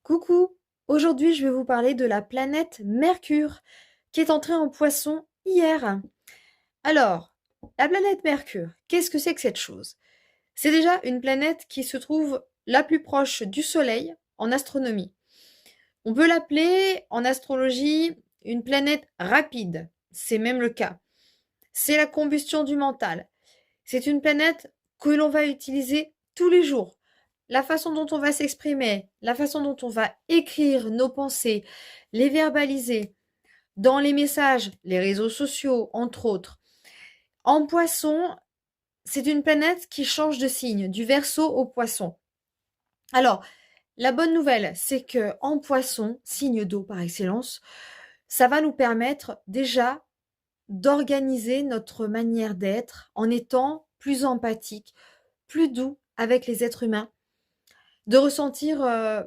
Coucou, aujourd'hui je vais vous parler de la planète Mercure qui est entrée en Poisson hier. Alors, la planète Mercure, qu'est-ce que c'est que cette chose? C'est déjà une planète qui se trouve la plus proche du Soleil en astronomie. On peut l'appeler en astrologie une planète rapide, c'est même le cas. C'est la combustion du mental. C'est une planète que l'on va utiliser tous les jours. La façon dont on va s'exprimer, la façon dont on va écrire nos pensées, les verbaliser dans les messages, les réseaux sociaux, entre autres. En Poisson, c'est une planète qui change de signe, du Verseau au Poisson. Alors, la bonne nouvelle, c'est que en Poisson, signe d'eau par excellence, ça va nous permettre déjà d'organiser notre manière d'être en étant plus empathique, plus doux avec les êtres humains, de ressentir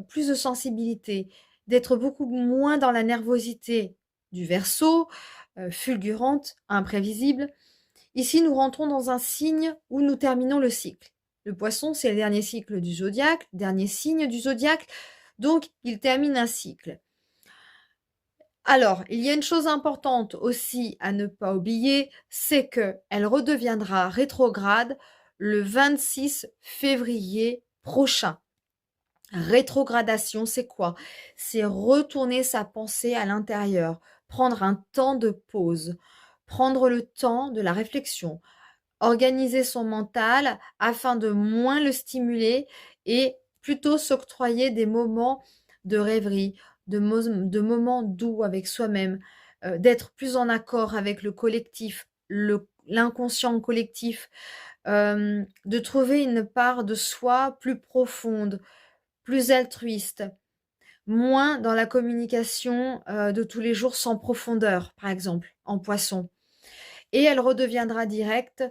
plus de sensibilité, d'être beaucoup moins dans la nervosité du Verseau, fulgurante, imprévisible. Ici, nous rentrons dans un signe où nous terminons le cycle. Le Poisson, c'est le dernier cycle du zodiaque, dernier signe du zodiaque, donc il termine un cycle. Alors, il y a une chose importante aussi à ne pas oublier, c'est qu'elle redeviendra rétrograde le 26 février prochain. Rétrogradation, c'est quoi? C'est retourner sa pensée à l'intérieur, prendre un temps de pause, prendre le temps de la réflexion, organiser son mental afin de moins le stimuler et plutôt s'octroyer des moments de rêverie, de moments doux avec soi-même, d'être plus en accord avec le collectif, l'inconscient collectif, de trouver une part de soi plus profonde, plus altruiste, moins dans la communication de tous les jours sans profondeur, par exemple, en Poisson. Et elle redeviendra directe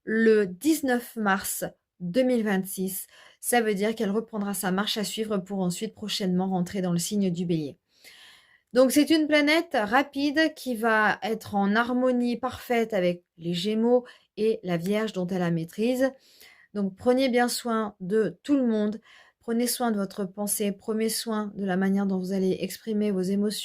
le 19 mars 2026. Ça veut dire qu'elle reprendra sa marche à suivre pour ensuite prochainement rentrer dans le signe du Bélier. Donc c'est une planète rapide qui va être en harmonie parfaite avec les Gémeaux et la Vierge dont elle a maîtrise. Donc prenez bien soin de tout le monde, prenez soin de votre pensée, prenez soin de la manière dont vous allez exprimer vos émotions.